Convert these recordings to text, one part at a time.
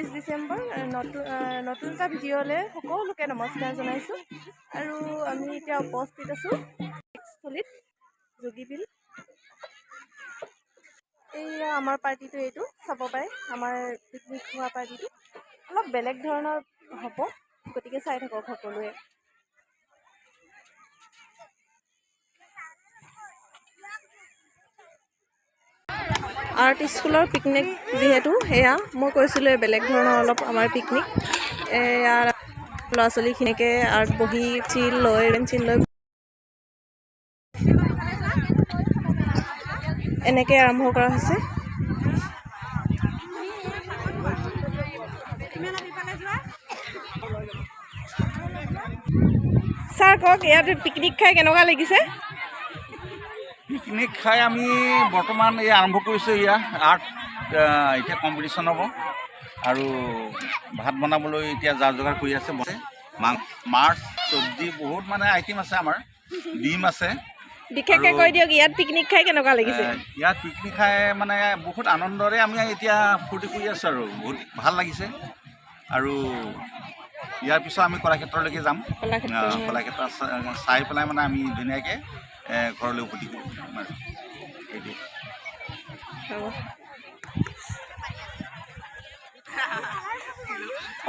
25 ডিচেম্বৰ নতুন এটা ভিডিঅ'লৈ সকলোকে নমস্কাৰ জনাইছোঁ। আৰু আমি এতিয়া উপস্থিত আছোঁ স্থলীত যোগীবিল। এইয়া আমাৰ পাৰ্টিটো, এইটো চাব পাৰে আমাৰ পিকনিক হোৱা পাৰ্টিটো অলপ বেলেগ ধৰণৰ হ'ব, গতিকে চাই থাকক সকলোৱে। আৰ্ট স্কুলৰ পিকনিক যিহেতু, সেয়া মই কৈছিলোঁ বেলেগ ধৰণৰ অলপ আমাৰ পিকনিক। এয়া ল'ৰা ছোৱালীখিনিকে আৰ্ট বহি পেঞ্চিল লৈ এনেকৈ আৰম্ভ কৰা হৈছে। ছাৰ কওক, ইয়াত পিকনিক খাই কেনেকুৱা লাগিছে? পিকনিক খাই আমি বৰ্তমান এই আৰম্ভ কৰিছোঁ। আৰ্ট এতিয়া কম্পিটিশ্যন হ'ব আৰু ভাত বনাবলৈ এতিয়া যা যোগাৰ কৰি আছে। মাছ চব্জি বহুত মানে আইটেম আছে, আমাৰ ডিম আছে। বিশেষকৈ কৈ দিয়ক, ইয়াত পিকনিক খাই কেনেকুৱা লাগিছে? ইয়াত পিকনিক খাই মানে বহুত আনন্দৰে আমি এতিয়া ফূৰ্তি কৰি আছোঁ আৰু বহুত ভাল লাগিছে। আৰু ইয়াৰ পিছত আমি কলাক্ষেত্ৰলৈকে যাম। কলাক্ষেত্ৰ চাই পেলাই মানে আমি ধুনীয়াকৈ ঘৰলৈ উভতি কৰিম।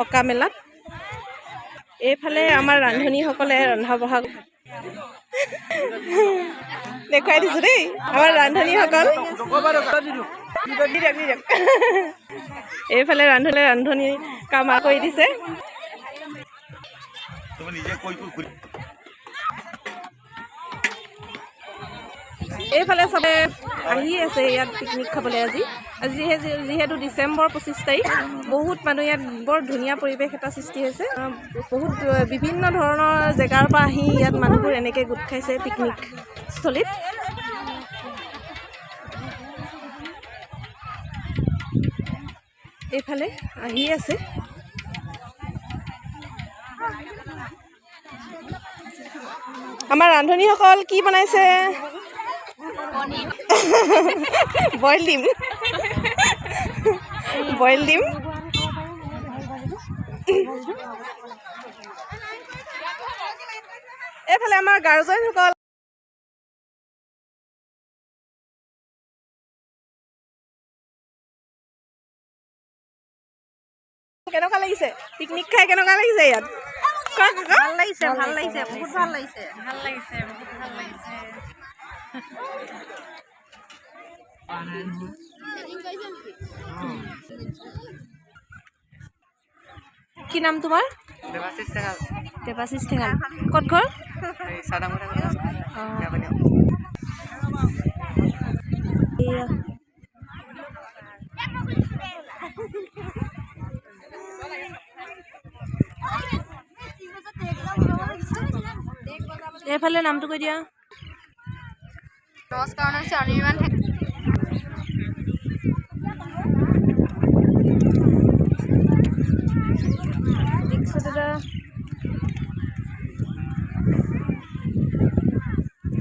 অকা মেলাত এইফালে আমাৰ ৰান্ধনীসকলে ৰন্ধা বঢ়া দেখুৱাই দিছোঁ দেই। আমাৰ ৰান্ধনীসকল এইফালে ৰান্ধনী কাম কৰি দিছে। এইফালে চবে আহি আছে ইয়াত পিকনিক খাবলৈ। আজি যিহেতু ডিচেম্বৰ 25 তাৰিখ, বহুত মানুহ ইয়াত বৰ ধুনীয়া পৰিৱেশ এটা সৃষ্টি হৈছে। বহুত বিভিন্ন ধৰণৰ জেগাৰ পৰা আহি ইয়াত মানুহবোৰ এনেকৈ গোট খাইছে পিকনিক স্থলীত। এইফালে আহি আছে। আমাৰ ৰান্ধনীসকল কি বনাইছে? বইল ডিম। এইফালে আমাৰ গাৰ্জেনসকল কেনেকুৱা লাগিছে? পিকনিক খাই কেনেকুৱা লাগিছে ইয়াত? ভাল লাগিছে, বহুত ভাল লাগিছে, বহুত ভাল লাগিছে। কি নাম তোমাৰ? দেৱাশিষ ঠেঙাল। ক'ত ঘৰ? এইফালে নামটো কৈ দিয়া। নমস্কাৰ, অনিৰ্বাণ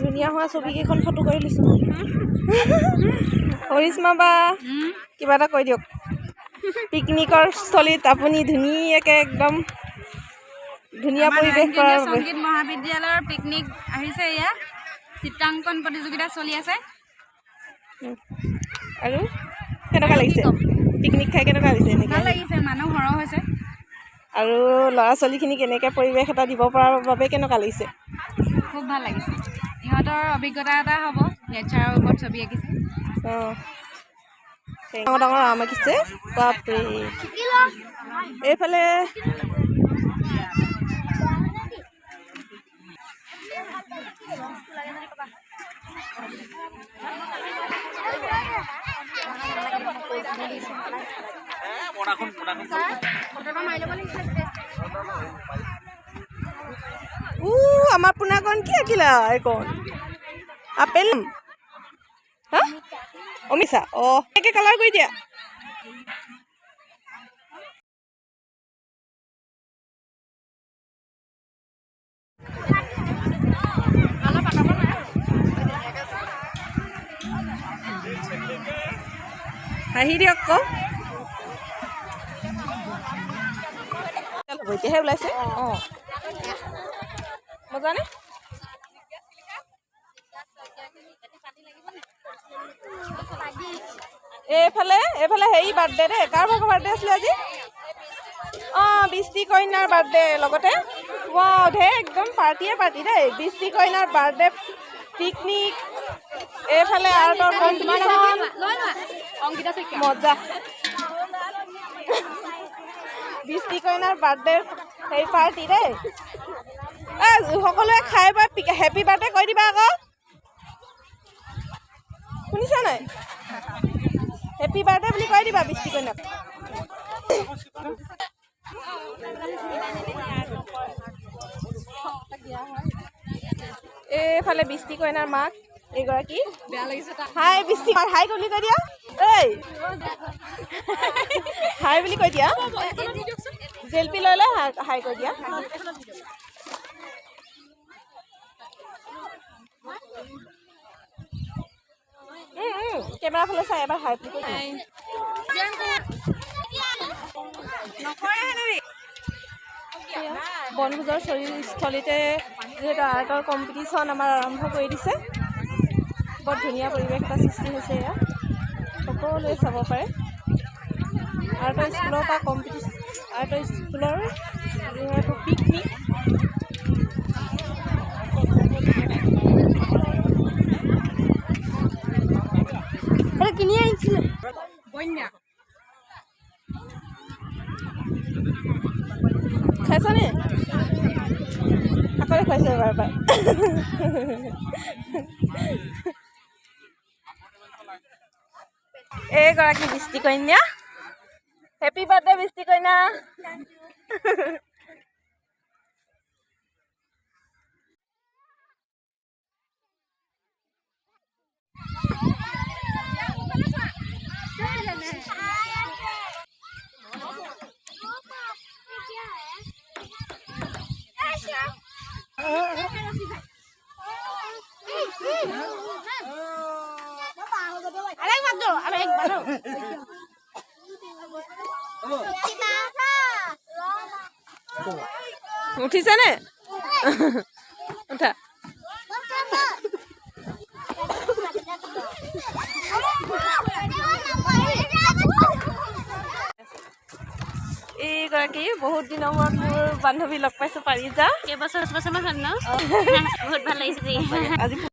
ধুনীয়া হোৱা ছবিকেইখন ফটো কৰি লৈছোঁ। কৰিশ্মা বা কিবা এটা কৈ দিয়ক। পিকনিকৰ স্থলীত আপুনি ধুনীয়াকৈ একদম ধুনীয়া পৰিৱেশ কৰাৰ বাবে সংগীত মহাবিদ্যালয়ৰ পিকনিক আহিছে। ইয়াত চিত্ৰাংকন প্ৰতিযোগিতা চলি আছে। আৰু কেনেকুৱা লাগিছে পিকনিক খাই? কেনেকুৱা লাগিছে? ভাল লাগিছে, মানুহ সৰহ হৈছে। আৰু ল'ৰা ছোৱালীখিনিক এনেকৈ পৰিৱেশ এটা দিব পৰাৰ বাবে কেনেকুৱা লাগিছে? খুব ভাল লাগিছে। ইহঁতৰ অভিজ্ঞতা এটা হ'ব। নেচাৰৰ ওপৰত ছবি আঁকিছে। ডাঙৰ ডাঙৰ আম আঁকিছে, বাপৰে। এইফালে আমাৰ পোনাকণ কি আঁকিলা? এইকণ আপেল, হা অমিছা। এনেকৈ কালাৰ কৰি দিয়া। হাঁহি দিয়ক আকৌ। এতিয়াহে ওলাইছে অঁ মজানে এইফালে হেৰি বাৰ্থডে দেই কাৰ ভাগৰ বাৰ্থডে আছিলে আজি অঁ বৃষ্টি কন্যাৰ বাৰ্থডে লগতে ৱাও ঢেৰ একদম পাৰ্টিয়ে পাৰ্টি দেই বৃষ্টি কন্যাৰ বাৰ্থডে পিকনিক এইফালে আৰ্টৰ কম্পিটিশ্যন মজা বৃষ্টি কন্যাৰ বাৰ্থডে হেৰি পাৰ্টি দেই সকলোৱে খাই বা হেপী বাৰ্থডে কৈ দিবা আকৌ শুনিছা নাই হেপী বাৰ্থডে বুলি কৈ দিবা বৃষ্টি কন্যাক এইফালে বৃষ্টি কন্যাৰ মাক এইগৰাকী বেয়া লাগিছে হাই বৃষ্টি হাই বুলি কৈ দিয়া এই হাই বুলি কৈ দিয়া জেলপি লৈ লৈ হাই কৈ দিয়া কেমেৰা ফালে চাই এবাৰ হাই বুলি কৈ বনভোজৰ স্থলীতে যিহেতু আৰ্টৰ কম্পিটিশ্যন আমাৰ আৰম্ভ কৰি দিছে বৰ ধুনীয়া পৰিৱেশ এটা সৃষ্টি হৈছে এয়া সকলোৱে চাব পাৰে আৰ্টৰ স্কুলৰ পৰা আৰ্টৰ স্কুলৰ যিহেতু পিকনিক কিনি আহিছিলে বন্যা খাইছানে আকৌ খুৱাইছে এবাৰ এবাৰ এইগৰাকী বৃষ্টি কন্যা হেপী বাৰ্থডে বৃষ্টি কন্যা উঠিছেনে উঠা এইগৰাকী বহুত দিনৰ মূৰত মোৰ বান্ধৱী লগ পাইছো পাৰিজা কেইবছৰমান হ'ল ন বহুত ভাল লাগিছে আজি